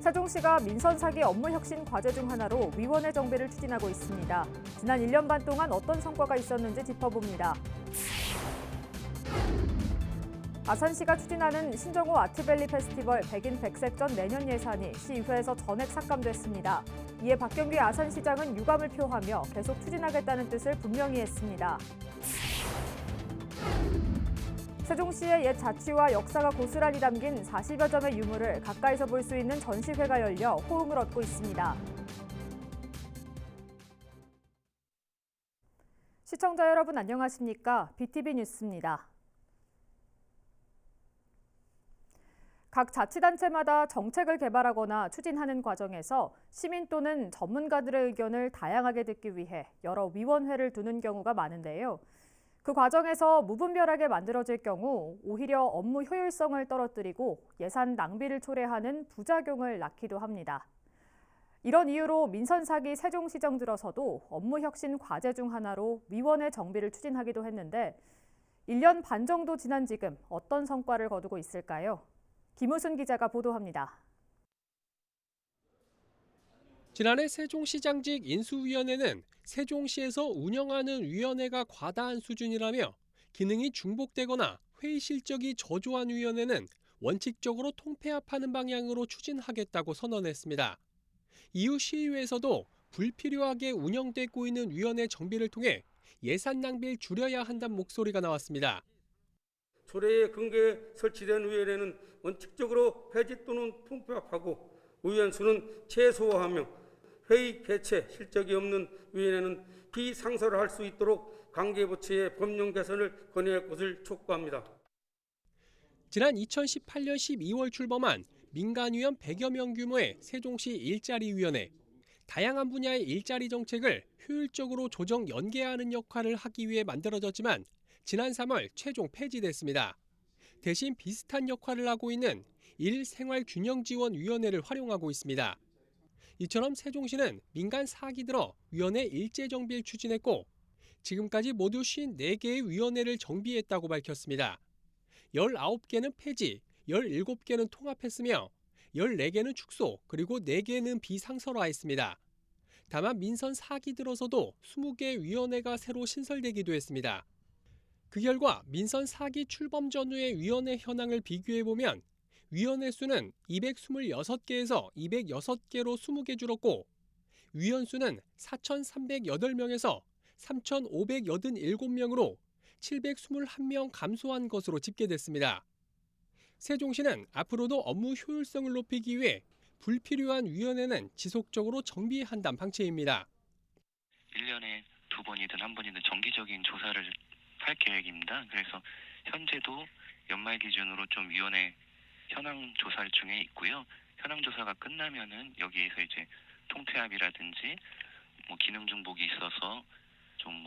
세종시가 민선 사기 업무 혁신 과제 중 하나로 위원회 정비를 추진하고 있습니다. 지난 1년 반 동안 어떤 성과가 있었는지 짚어봅니다. 아산시가 추진하는 신정호 아트밸리 페스티벌 백인 백색전 내년 예산이 시의회에서 전액 삭감됐습니다. 이에 박경규 아산시장은 유감을 표하며 계속 추진하겠다는 뜻을 분명히 했습니다. 세종시의 옛 자취와 역사가 고스란히 담긴 40여 점의 유물을 가까이서 볼 수 있는 전시회가 열려 호응을 얻고 있습니다. 시청자 여러분 안녕하십니까? BTV 뉴스입니다. 각 자치단체마다 정책을 개발하거나 추진하는 과정에서 시민 또는 전문가들의 의견을 다양하게 듣기 위해 여러 위원회를 두는 경우가 많은데요. 그 과정에서 무분별하게 만들어질 경우 오히려 업무 효율성을 떨어뜨리고 예산 낭비를 초래하는 부작용을 낳기도 합니다. 이런 이유로 민선사기 세종시정 들어서도 업무 혁신 과제 중 하나로 위원회 정비를 추진하기도 했는데 1년 반 정도 지난 지금 어떤 성과를 거두고 있을까요? 김우순 기자가 보도합니다. 지난해 세종시장직 인수위원회는 세종시에서 운영하는 위원회가 과다한 수준이라며 기능이 중복되거나 회의 실적이 저조한 위원회는 원칙적으로 통폐합하는 방향으로 추진하겠다고 선언했습니다. 이후 시의회에서도 불필요하게 운영되고 있는 위원회 정비를 통해 예산 낭비를 줄여야 한다는 목소리가 나왔습니다. 조례에 근거해 설치된 위원회는 원칙적으로 폐지 또는 통폐합하고 위원 수는 최소화하며 회의 개최 실적이 없는 위원회는 비상설할 수 있도록 관계부처의 법령 개선을 건의할 것을 촉구합니다. 지난 2018년 12월 출범한 민간위원 100여 명 규모의 세종시 일자리위원회. 다양한 분야의 일자리 정책을 효율적으로 조정 연계하는 역할을 하기 위해 만들어졌지만 지난 3월 최종 폐지됐습니다. 대신 비슷한 역할을 하고 있는 일생활균형지원위원회를 활용하고 있습니다. 이처럼 세종시는 민간 4기 들어 위원회 일제 정비를 추진했고 지금까지 모두 54개의 위원회를 정비했다고 밝혔습니다. 19개는 폐지, 17개는 통합했으며 14개는 축소, 그리고 4개는 비상설화했습니다. 다만 민선 4기 들어서도 20개 위원회가 새로 신설되기도 했습니다. 그 결과 민선 4기 출범 전후의 위원회 현황을 비교해보면 위원회 수는 226개에서 206개로 20개 줄었고 위원 수는 4,308명에서 3,587명으로 721명 감소한 것으로 집계됐습니다. 세종시는 앞으로도 업무 효율성을 높이기 위해 불필요한 위원회는 지속적으로 정비한다는 방침입니다. 1년에 2번이든 1번이든 정기적인 조사를 할 계획입니다. 그래서 현재도 연말 기준으로 좀 위원회 현황 조사 중에 있고요. 현황 조사가 끝나면은 여기에서 이제 통폐합이라든지 기능 중복이 있어서 좀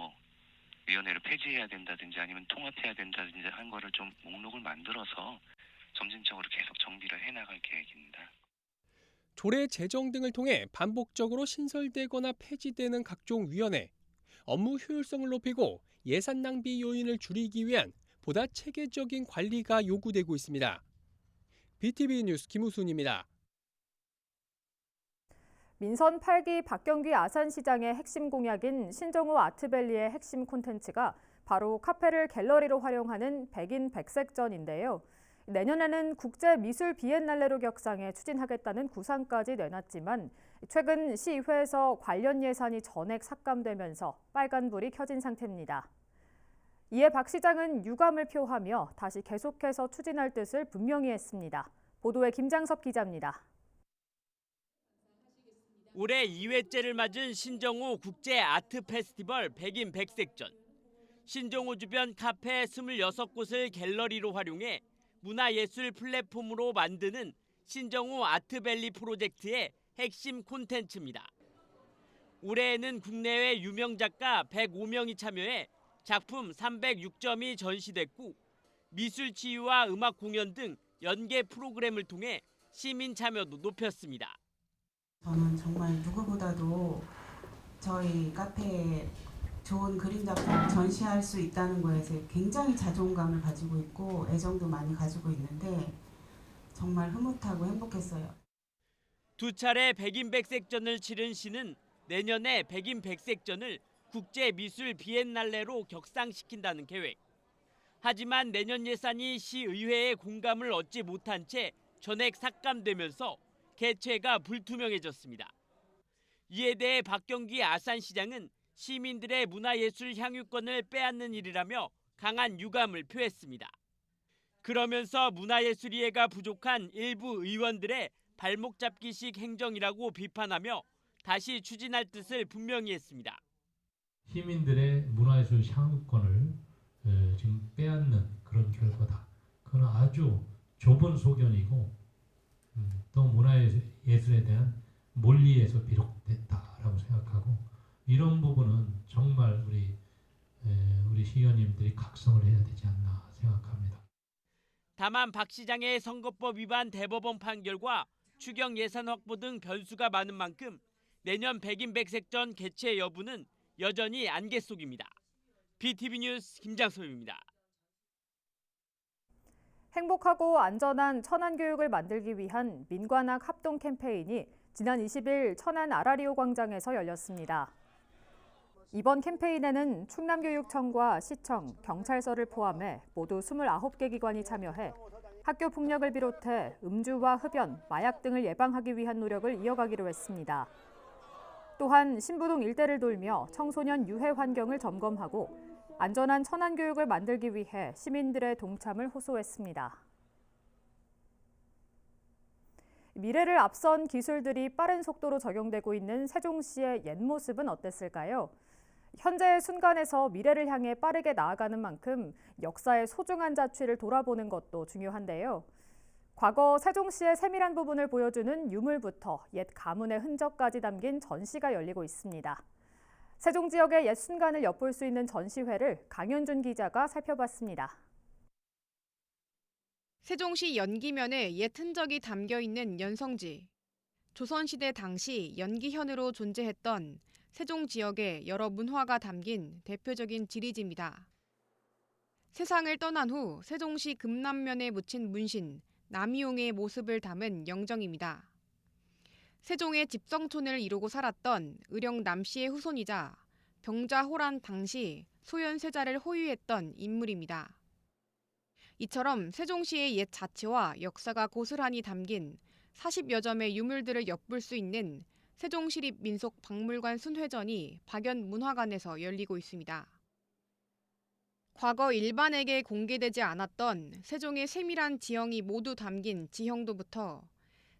위원회를 폐지해야 된다든지 아니면 통합해야 된다든지 한 거를 좀 목록을 만들어서 점진적으로 계속 정비를 해나갈 계획입니다. 조례 제정 등을 통해 반복적으로 신설되거나 폐지되는 각종 위원회, 업무 효율성을 높이고 예산 낭비 요인을 줄이기 위한 보다 체계적인 관리가 요구되고 있습니다. BTV 뉴스 김우순입니다. 민선 8기 박경규 아산시장의 핵심 공약인 신정호 아트밸리의 핵심 콘텐츠가 바로 카페를 갤러리로 활용하는 백인 백색전인데요. 내년에는 국제미술 비엔날레로 격상해 추진하겠다는 구상까지 내놨지만 최근 시의회에서 관련 예산이 전액 삭감되면서 빨간불이 켜진 상태입니다. 이에 박 시장은 유감을 표하며 다시 계속해서 추진할 뜻을 분명히 했습니다. 보도에 김장섭 기자입니다. 올해 2회째를 맞은 신정호 국제 아트 페스티벌 백인 백색전. 신정호 주변 카페 26곳을 갤러리로 활용해 문화예술 플랫폼으로 만드는 신정호 아트밸리 프로젝트의 핵심 콘텐츠입니다. 올해에는 국내외 유명 작가 105명이 참여해 작품 306점이 전시됐고 미술 치유와 음악 공연 등 연계 프로그램을 통해 시민 참여도 높였습니다. 저는 정말 누구보다도 저희 카페에 좋은 그림 작품 전시할 수 있다는 거에서 굉장히 자존감을 가지고 있고 애정도 많이 가지고 있는데 정말 흐뭇하고 행복했어요. 두 차례 백인백색전을 치른 시는 내년에 백인백색전을 국제미술 비엔날레로 격상시킨다는 계획. 하지만 내년 예산이 시의회의 공감을 얻지 못한 채 전액 삭감되면서 개최가 불투명해졌습니다. 이에 대해 박경기 아산시장은 시민들의 문화예술 향유권을 빼앗는 일이라며 강한 유감을 표했습니다. 그러면서 문화예술이해가 부족한 일부 의원들의 발목 잡기식 행정이라고 비판하며 다시 추진할 뜻을 분명히 했습니다. 시민들의 문화예술 향유권을 지금 빼앗는 그런 결과다. 그건 아주 좁은 소견이고 또 문화예술에 대한 몰리에서 비롯됐다라고 생각하고 이런 부분은 정말 우리 시의원님들이 각성을 해야 되지 않나 생각합니다. 다만 박 시장의 선거법 위반 대법원 판결과 추경 예산 확보 등 변수가 많은 만큼 내년 백인백색전 개최 여부는 여전히 안개 속입니다. BTV 뉴스 김장섭입니다. 행복하고 안전한 천안교육을 만들기 위한 민관학 합동 캠페인이 지난 20일 천안 아라리오 광장에서 열렸습니다. 이번 캠페인에는 충남교육청과 시청, 경찰서를 포함해 모두 29개 기관이 참여해 학교 폭력을 비롯해 음주와 흡연, 마약 등을 예방하기 위한 노력을 이어가기로 했습니다. 또한 신부동 일대를 돌며 청소년 유해 환경을 점검하고 안전한 천안교육을 만들기 위해 시민들의 동참을 호소했습니다. 미래를 앞선 기술들이 빠른 속도로 적용되고 있는 세종시의 옛 모습은 어땠을까요? 현재의 순간에서 미래를 향해 빠르게 나아가는 만큼 역사의 소중한 자취를 돌아보는 것도 중요한데요. 과거 세종시의 세밀한 부분을 보여주는 유물부터 옛 가문의 흔적까지 담긴 전시가 열리고 있습니다. 세종 지역의 옛 순간을 엿볼 수 있는 전시회를 강현준 기자가 살펴봤습니다. 세종시 연기면에 옛 흔적이 담겨 있는 연성지. 조선시대 당시 연기현으로 존재했던 세종 지역의 여러 문화가 담긴 대표적인 지리지입니다. 세상을 떠난 후 세종시 금남면에 묻힌 문신, 남이용의 모습을 담은 영정입니다. 세종의 집성촌을 이루고 살았던 의령 남씨의 후손이자 병자호란 당시 소현세자를 호위했던 인물입니다. 이처럼 세종시의 옛 자치와 역사가 고스란히 담긴 40여 점의 유물들을 엿볼 수 있는 세종시립민속박물관 순회전이 박연문화관에서 열리고 있습니다. 과거 일반에게 공개되지 않았던 세종의 세밀한 지형이 모두 담긴 지형도부터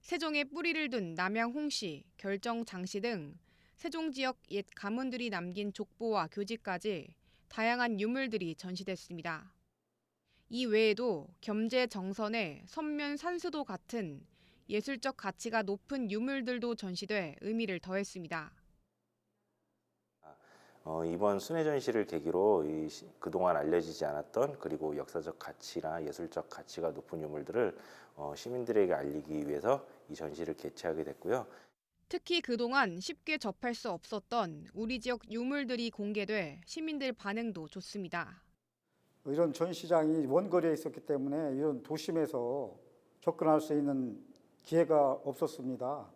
세종의 뿌리를 둔 남양 홍씨, 결정 장씨 등 세종 지역 옛 가문들이 남긴 족보와 교지까지 다양한 유물들이 전시됐습니다. 이 외에도 겸재 정선의 선면 산수도 같은 예술적 가치가 높은 유물들도 전시돼 의미를 더했습니다. 이번 순회 전시를 계기로 그동안 알려지지 않았던 그리고 역사적 가치나 예술적 가치가 높은 유물들을 시민들에게 알리기 위해서 이 전시를 개최하게 됐고요. 특히 그동안 쉽게 접할 수 없었던 우리 지역 유물들이 공개돼 시민들 반응도 좋습니다. 이런 전시장이 원거리에 있었기 때문에 이런 도심에서 접근할 수 있는 기회가 없었습니다.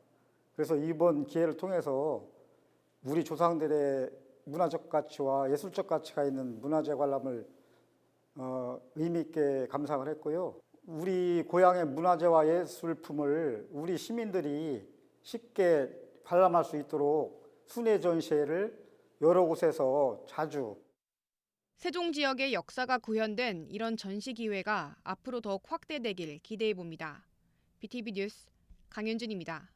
그래서 이번 기회를 통해서 우리 조상들의 문화적 가치와 예술적 가치가 있는 문화재 관람을 의미 있게 감상을 했고요. 우리 고향의 문화재와 예술품을 우리 시민들이 쉽게 관람할 수 있도록 순회 전시회를 여러 곳에서 자주. 세종 지역의 역사가 구현된 이런 전시 기회가 앞으로 더욱 확대되길 기대해 봅니다. BTV 뉴스 강현준입니다.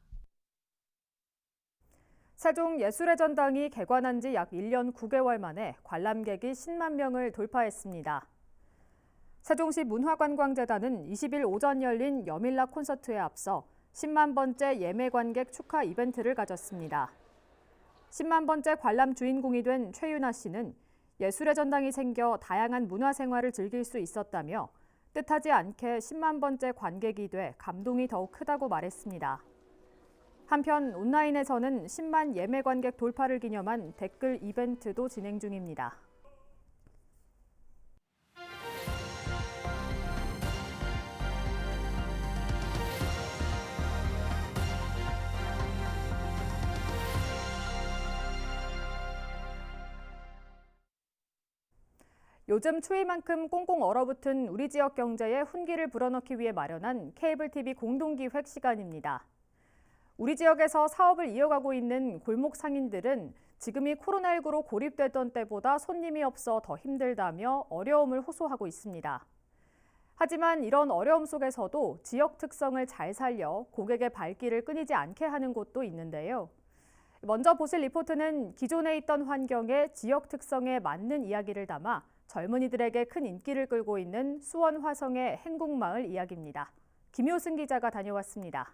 세종예술의 전당이 개관한 지 약 1년 9개월 만에 관람객이 10만 명을 돌파했습니다. 세종시 문화관광재단은 20일 오전 열린 여밀락 콘서트에 앞서 10만 번째 예매 관객 축하 이벤트를 가졌습니다. 10만 번째 관람 주인공이 된 최윤아 씨는 예술의 전당이 생겨 다양한 문화생활을 즐길 수 있었다며 뜻하지 않게 10만 번째 관객이 돼 감동이 더욱 크다고 말했습니다. 한편 온라인에서는 10만 예매 관객 돌파를 기념한 댓글 이벤트도 진행 중입니다. 요즘 추위만큼 꽁꽁 얼어붙은 우리 지역 경제에 훈기를 불어넣기 위해 마련한 케이블 TV 공동기획 시간입니다. 우리 지역에서 사업을 이어가고 있는 골목 상인들은 지금이 코로나19로 고립됐던 때보다 손님이 없어 더 힘들다며 어려움을 호소하고 있습니다. 하지만 이런 어려움 속에서도 지역 특성을 잘 살려 고객의 발길을 끊이지 않게 하는 곳도 있는데요. 먼저 보실 리포트는 기존에 있던 환경에 지역 특성에 맞는 이야기를 담아 젊은이들에게 큰 인기를 끌고 있는 수원 화성의 행궁마을 이야기입니다. 김효승 기자가 다녀왔습니다.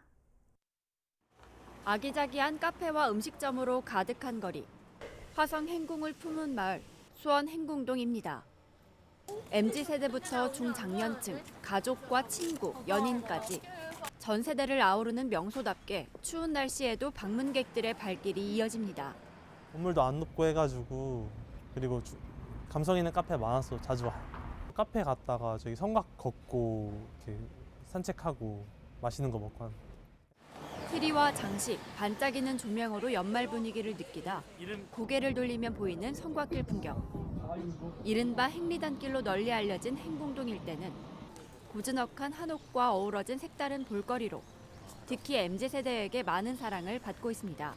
아기자기한 카페와 음식점으로 가득한 거리. 화성 행궁을 품은 마을, 수원 행궁동입니다. MZ세대부터 중장년층, 가족과 친구, 연인까지 전 세대를 아우르는 명소답게 추운 날씨에도 방문객들의 발길이 이어집니다. 건물도 안 높고 해가지고 그리고 감성 있는 카페 많아서 자주 와요. 카페 갔다가 저기 성곽 걷고 이렇게 산책하고 맛있는 거 먹고 하는. 트리와 장식, 반짝이는 조명으로 연말 분위기를 느끼다 고개를 돌리면 보이는 성곽길 풍경. 이른바 행리단길로 널리 알려진 행궁동 일대는 고즈넉한 한옥과 어우러진 색다른 볼거리로 특히 MZ세대에게 많은 사랑을 받고 있습니다.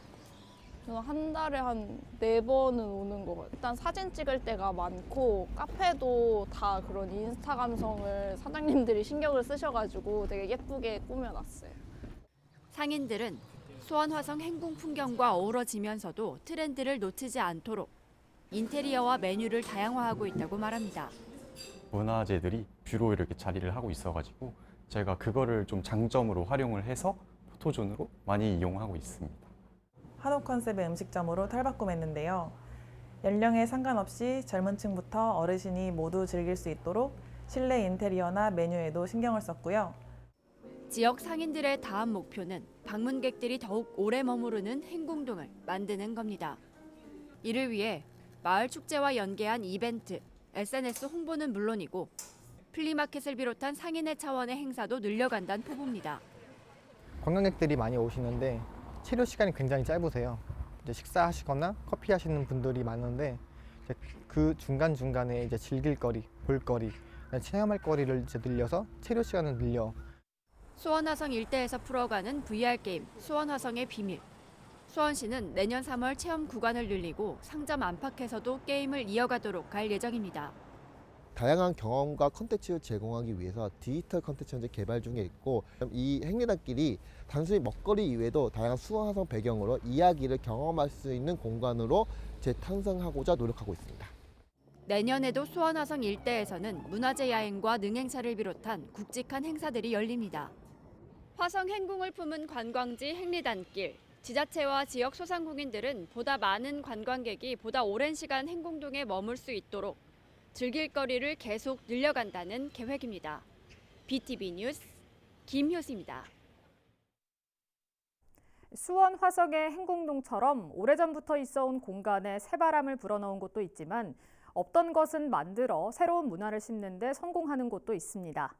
저는 한 달에 한 4번은 오는 것 같아요. 일단 사진 찍을 때가 많고 카페도 다 그런 인스타 감성을 사장님들이 신경을 쓰셔가지고 되게 예쁘게 꾸며놨어요. 상인들은 수원 화성 행궁 풍경과 어우러지면서도 트렌드를 놓치지 않도록 인테리어와 메뉴를 다양화하고 있다고 말합니다. 문화재들이 뷰로 이렇게 자리를 하고 있어가지고 제가 그거를 좀 장점으로 활용을 해서 포토존으로 많이 이용하고 있습니다. 한옥 컨셉의 음식점으로 탈바꿈했는데요. 연령에 상관없이 젊은 층부터 어르신이 모두 즐길 수 있도록 실내 인테리어나 메뉴에도 신경을 썼고요. 지역 상인들의 다음 목표는 방문객들이 더욱 오래 머무르는 행궁동을 만드는 겁니다. 이를 위해 마을 축제와 연계한 이벤트, SNS 홍보는 물론이고 플리마켓을 비롯한 상인의 차원의 행사도 늘려간다는 포부입니다. 관광객들이 많이 오시는데 체류 시간이 굉장히 짧으세요. 이제 식사하시거나 커피 하시는 분들이 많은데 이제 그 중간중간에 이제 즐길 거리, 볼거리, 체험할 거리를 이제 늘려서 체류 시간을 늘려. 수원화성 일대에서 풀어가는 VR 게임 수원화성의 비밀. 수원시는 내년 3월 체험 구간을 늘리고 상점 안팎에서도 게임을 이어가도록 할 예정입니다. 다양한 경험과 콘텐츠를 제공하기 위해서 디지털 콘텐츠 현재 개발 중에 있고 이 행리단길이 단순히 먹거리 이외에도 다양한 수원화성 배경으로 이야기를 경험할 수 있는 공간으로 재탄생하고자 노력하고 있습니다. 내년에도 수원화성 일대에서는 문화재 야행과 능행사를 비롯한 굵직한 행사들이 열립니다. 화성 행궁을 품은 관광지 행리단길. 지자체와 지역 소상공인들은 보다 많은 관광객이 보다 오랜 시간 행궁동에 머물 수 있도록 즐길 거리를 계속 늘려간다는 계획입니다. BTV 뉴스 김효수입니다. 수원 화성의 행궁동처럼 오래전부터 있어온 공간에 새바람을 불어넣은 곳도 있지만 없던 것은 만들어 새로운 문화를 심는 데 성공하는 곳도 있습니다.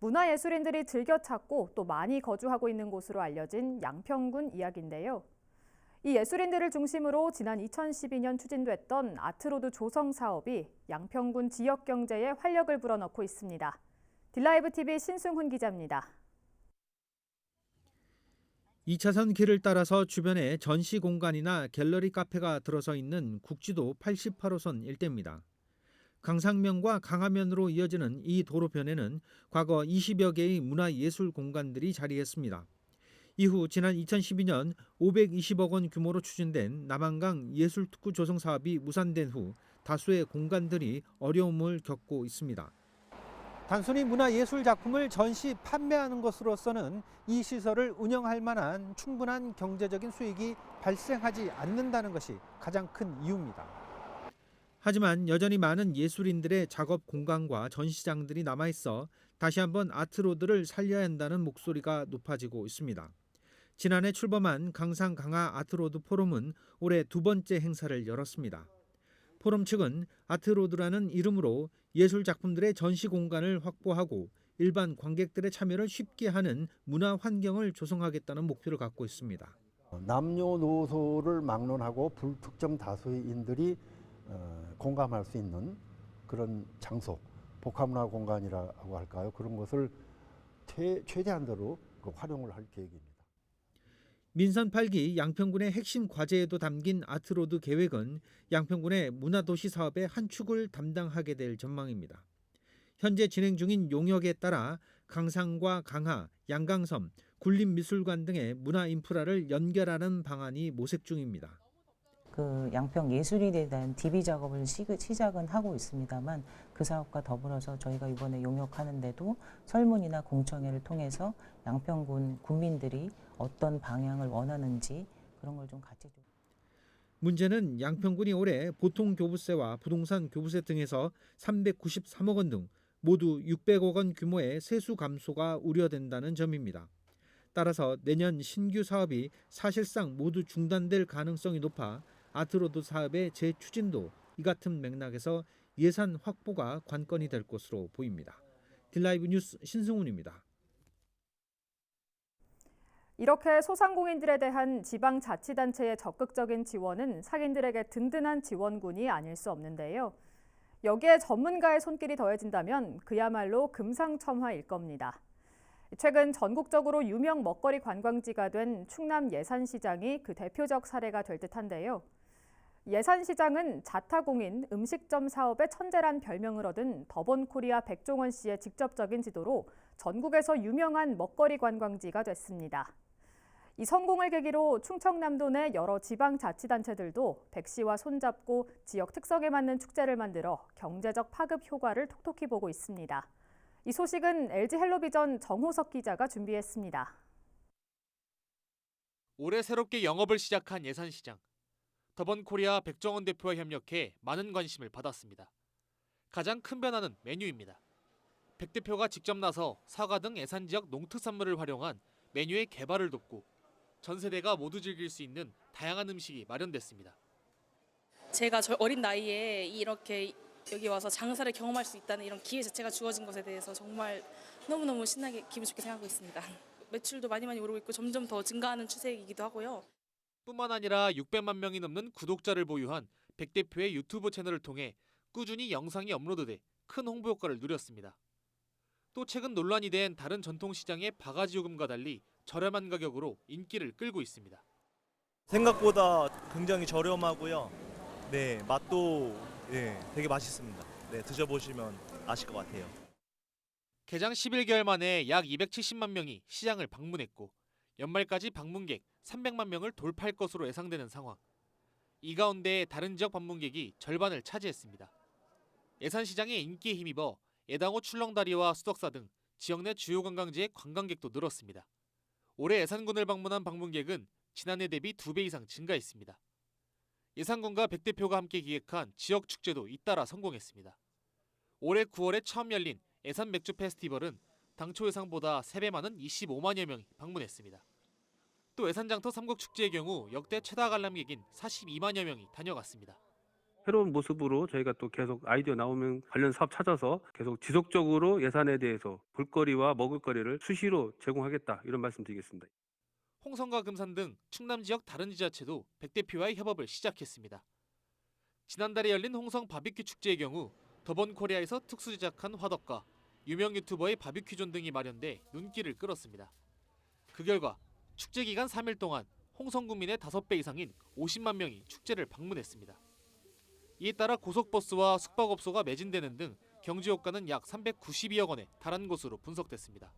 문화예술인들이 즐겨 찾고 또 많이 거주하고 있는 곳으로 알려진 양평군 이야기인데요. 이 예술인들을 중심으로 지난 2012년 추진됐던 아트로드 조성 사업이 양평군 지역 경제에 활력을 불어넣고 있습니다. 딜라이브 TV 신승훈 기자입니다. 2차선 길을 따라서 주변에 전시 공간이나 갤러리 카페가 들어서 있는 국지도 88호선 일대입니다. 강상면과 강화면으로 이어지는 이 도로변에는 과거 20여 개의 문화예술 공간들이 자리했습니다. 이후 지난 2012년 520억 원 규모로 추진된 남한강 예술특구 조성 사업이 무산된 후 다수의 공간들이 어려움을 겪고 있습니다. 단순히 문화예술 작품을 전시 판매하는 것으로서는 이 시설을 운영할 만한 충분한 경제적인 수익이 발생하지 않는다는 것이 가장 큰 이유입니다. 하지만 여전히 많은 예술인들의 작업 공간과 전시장들이 남아있어 다시 한번 아트로드를 살려야 한다는 목소리가 높아지고 있습니다. 지난해 출범한 강상 강화 아트로드 포럼은 올해 2번째 행사를 열었습니다. 포럼 측은 아트로드라는 이름으로 예술 작품들의 전시 공간을 확보하고 일반 관객들의 참여를 쉽게 하는 문화 환경을 조성하겠다는 목표를 갖고 있습니다. 남녀노소를 막론하고 불특정 다수인들이 공감할 수 있는 그런 장소, 복합문화 공간이라고 할까요? 그런 것을 최대한도로 활용을 할 계획입니다. 민선 8기 양평군의 핵심 과제에도 담긴 아트로드 계획은 양평군의 문화도시 사업의 한 축을 담당하게 될 전망입니다. 현재 진행 중인 용역에 따라 강상과 강하, 양강섬, 굴림미술관 등의 문화 인프라를 연결하는 방안이 모색 중입니다. 그 양평 예술인에 대한 DB 작업을 시작은 하고 있습니다만 그 사업과 더불어서 저희가 이번에 용역하는데도 설문이나 공청회를 통해서 양평군 군민들이 어떤 방향을 원하는지 그런 걸 좀 같이 좀. 문제는 양평군이 올해 보통교부세와 부동산 교부세 등에서 393억 원 등 모두 600억 원 규모의 세수 감소가 우려된다는 점입니다. 따라서 내년 신규 사업이 사실상 모두 중단될 가능성이 높아 아트로드 사업의 재추진도 이 같은 맥락에서 예산 확보가 관건이 될 것으로 보입니다. 딜라이브 뉴스 신승훈입니다. 이렇게 소상공인들에 대한 지방자치단체의 적극적인 지원은 상인들에게 든든한 지원군이 아닐 수 없는데요. 여기에 전문가의 손길이 더해진다면 그야말로 금상첨화일 겁니다. 최근 전국적으로 유명 먹거리 관광지가 된 충남 예산시장이 그 대표적 사례가 될 듯한데요. 예산시장은 자타공인 음식점 사업의 천재란 별명을 얻은 더본코리아 백종원 씨의 직접적인 지도로 전국에서 유명한 먹거리 관광지가 됐습니다. 이 성공을 계기로 충청남도 내 여러 지방자치단체들도 백 씨와 손잡고 지역 특성에 맞는 축제를 만들어 경제적 파급 효과를 톡톡히 보고 있습니다. 이 소식은 LG 헬로비전 정호석 기자가 준비했습니다. 올해 새롭게 영업을 시작한 예산시장. 더본코리아 백종원 대표와 협력해 많은 관심을 받았습니다. 가장 큰 변화는 메뉴입니다. 백 대표가 직접 나서 사과 등 예산 지역 농특산물을 활용한 메뉴의 개발을 돕고 전 세대가 모두 즐길 수 있는 다양한 음식이 마련됐습니다. 제가 저 어린 나이에 이렇게 여기 와서 장사를 경험할 수 있다는 이런 기회 자체가 주어진 것에 대해서 정말 너무너무 신나게 기분 좋게 생각하고 있습니다. 매출도 많이 오르고 있고 점점 더 증가하는 추세이기도 하고요. 뿐만 아니라 600만 명이 넘는 구독자를 보유한 백 대표의 유튜브 채널을 통해 꾸준히 영상이 업로드돼 큰 홍보 효과를 누렸습니다. 또 최근 논란이 된 다른 전통시장의 바가지 요금과 달리 저렴한 가격으로 인기를 끌고 있습니다. 생각보다 굉장히 저렴하고요. 네, 맛도 되게 맛있습니다. 네, 드셔보시면 아실 것 같아요. 개장 11개월 만에 약 270만 명이 시장을 방문했고 연말까지 방문객 300만 명을 돌파할 것으로 예상되는 상황. 이 가운데 다른 지역 방문객이 절반을 차지했습니다. 예산시장의 인기에 힘입어 예당호 출렁다리와 수덕사 등 지역 내 주요 관광지의 관광객도 늘었습니다. 올해 예산군을 방문한 방문객은 지난해 대비 2배 이상 증가했습니다. 예산군과 백 대표가 함께 기획한 지역 축제도 잇따라 성공했습니다. 올해 9월에 처음 열린 예산 맥주 페스티벌은 당초 예상보다 3배 많은 25만여 명이 방문했습니다. 또 예산장터 삼국축제의 경우 역대 최다 관람객인 42만여 명이 다녀갔습니다. 새로운 모습으로 저희가 또 계속 아이디어 나오면 관련 사업 찾아서 계속 지속적으로 예산에 대해서 볼거리와 먹을거리를 수시로 제공하겠다 이런 말씀드리겠습니다. 홍성과 금산 등 충남 지역 다른 지자체도 백 대표와의 협업을 시작했습니다. 지난달에 열린 홍성 바비큐 축제의 경우 더본코리아에서 특수 제작한 화덕과 유명 유튜버의 바비큐존 등이 마련돼 눈길을 끌었습니다. 그 결과 축제 기간 3일 동안 홍성 구민의 5배 이상인 50만 명이 축제를 방문했습니다. 이에 따라 고속버스와 숙박업소가 매진되는 등 경제 효과는 약 392억 원에 달한 것으로 분석됐습니다.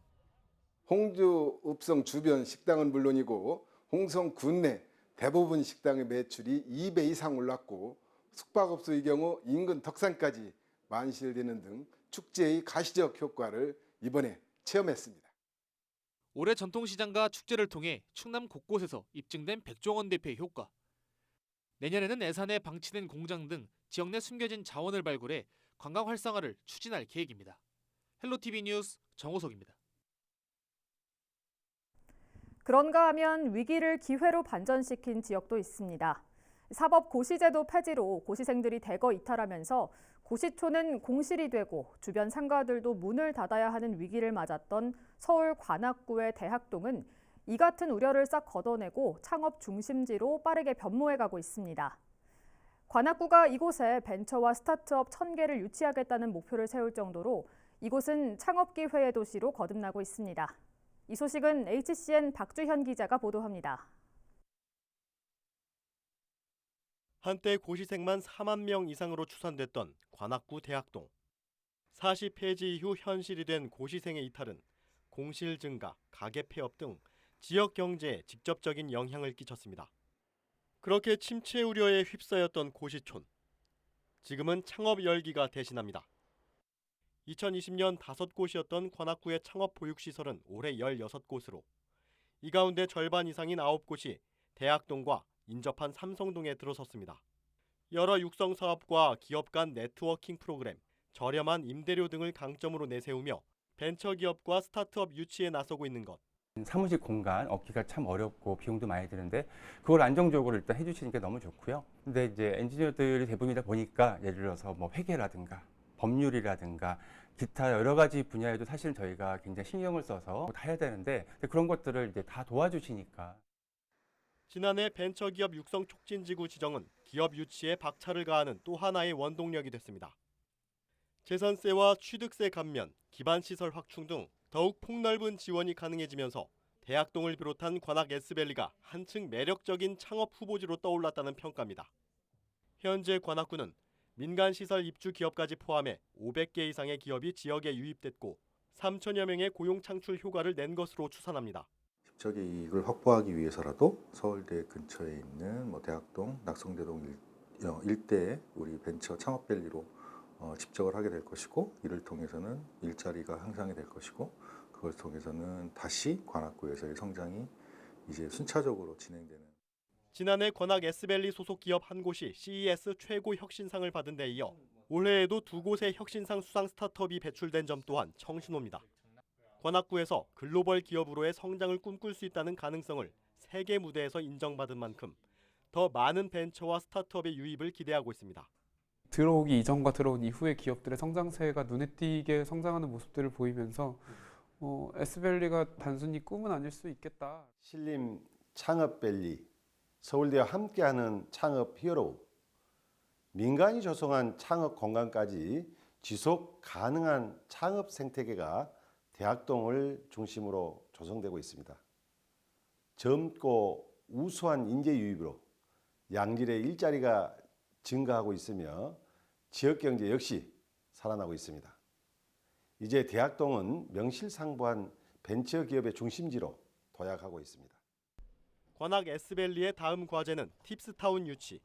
홍주 읍성 주변 식당은 물론이고 홍성 군 내 대부분 식당의 매출이 2배 이상 올랐고 숙박업소의 경우 인근 덕산까지 만실되는 등 축제의 가시적 효과를 이번에 체험했습니다. 올해 전통시장과 축제를 통해 충남 곳곳에서 입증된 백종원 대표의 효과. 내년에는 예산에 방치된 공장 등 지역 내 숨겨진 자원을 발굴해 관광 활성화를 추진할 계획입니다. 헬로티비 뉴스 정호석입니다. 그런가 하면 위기를 기회로 반전시킨 지역도 있습니다. 사법 고시제도 폐지로 고시생들이 대거 이탈하면서 고시초는 공실이 되고 주변 상가들도 문을 닫아야 하는 위기를 맞았던 서울 관악구의 대학동은 이 같은 우려를 싹 걷어내고 창업 중심지로 빠르게 변모해가고 있습니다. 관악구가 이곳에 벤처와 스타트업 1000개를 유치하겠다는 목표를 세울 정도로 이곳은 창업기회의 도시로 거듭나고 있습니다. 이 소식은 HCN 박주현 기자가 보도합니다. 한때 고시생만 4만 명 이상으로 추산됐던 관악구 대학동. 사시 폐지 이후 현실이 된 고시생의 이탈은 공실 증가, 가계 폐업 등 지역 경제에 직접적인 영향을 끼쳤습니다. 그렇게 침체 우려에 휩싸였던 고시촌. 지금은 창업 열기가 대신합니다. 2020년 5곳이었던 관악구의 창업 보육시설은 올해 16곳으로 이 가운데 절반 이상인 9곳이 대학동과 인접한 삼성동에 들어섰습니다. 여러 육성 사업과 기업 간 네트워킹 프로그램, 저렴한 임대료 등을 강점으로 내세우며 벤처기업과 스타트업 유치에 나서고 있는 것. 사무실 공간 얻기가 참 어렵고 비용도 많이 드는데 그걸 안정적으로 일단 해주시니까 너무 좋고요. 근데 이제 엔지니어들이 대부분이다 보니까 예를 들어서 뭐 회계라든가 법률이라든가 기타 여러 가지 분야에도 사실은 저희가 굉장히 신경을 써서 다 해야 되는데 그런 것들을 이제 다 도와주시니까. 지난해 벤처기업 육성 촉진지구 지정은 기업 유치에 박차를 가하는 또 하나의 원동력이 됐습니다. 재산세와 취득세 감면, 기반시설 확충 등 더욱 폭넓은 지원이 가능해지면서 대학동을 비롯한 관악 S밸리가 한층 매력적인 창업 후보지로 떠올랐다는 평가입니다. 현재 관악구는 민간시설 입주 기업까지 포함해 500개 이상의 기업이 지역에 유입됐고 3천여 명의 고용 창출 효과를 낸 것으로 추산합니다. 집적의 이익을 확보하기 위해서라도 서울대 근처에 있는 대학동, 낙성대동 일대에 우리 벤처 창업밸리로 집적을 하게 될 것이고 이를 통해서는 일자리가 향상이 될 것이고 그걸 통해서는 다시 관악구에서의 성장이 이제 순차적으로 진행되는. 지난해 관악 S밸리 소속 기업 한 곳이 CES 최고 혁신상을 받은 데 이어 올해에도 2곳의 혁신상 수상 스타트업이 배출된 점 또한 청신호입니다. 관악구에서 글로벌 기업으로의 성장을 꿈꿀 수 있다는 가능성을 세계 무대에서 인정받은 만큼 더 많은 벤처와 스타트업의 유입을 기대하고 있습니다. 들어오기 이전과 들어온 이후의 기업들의 성장세가 눈에 띄게 성장하는 모습들을 보이면서 S밸리가 단순히 꿈은 아닐 수 있겠다. 신림 창업밸리, 서울대와 함께하는 창업 히어로, 민간이 조성한 창업 공간까지 지속 가능한 창업 생태계가 대학동을 중심으로 조성되고 있습니다. 젊고 우수한 인재 유입으로 양질의 일자리가 증가하고 있으며 지역경제 역시 살아나고 있습니다. 이제 대학동은 명실상부한 벤처기업의 중심지로 도약하고 있습니다. 관악 S밸리의 다음 과제는 팁스타운 유치.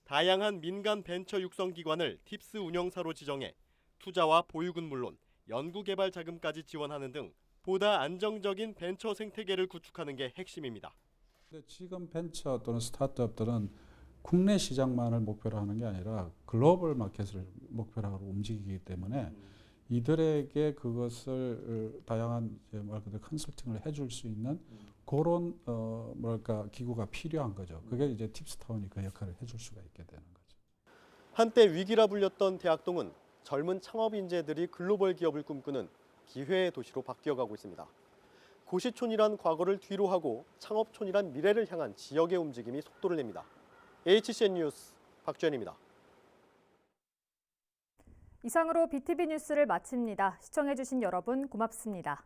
다양한 민간 벤처 육성 기관을 팁스 운영사로 지정해 투자와 보육은 물론 연구개발 자금까지 지원하는 등 보다 안정적인 벤처 생태계를 구축하는 게 핵심입니다. 지금 벤처 또는 스타트업들은 국내 시장만을 목표로 하는 게 아니라 글로벌 마켓을 목표로 하고 움직이기 때문에 이들에게 그것을 다양한 컨설팅을 해줄 수 있는 그런 기구가 필요한 거죠. 그게 이제 팁스타운이 그 역할을 해줄 수가 있게 되는 거죠. 한때 위기라 불렸던 대학동은 젊은 창업 인재들이 글로벌 기업을 꿈꾸는 기회의 도시로 바뀌어가고 있습니다. 고시촌이란 과거를 뒤로 하고 창업촌이란 미래를 향한 지역의 움직임이 속도를 냅니다. HCN 뉴스 박주현입니다. 이상으로 BTV 뉴스를 마칩니다. 시청해주신 여러분 고맙습니다.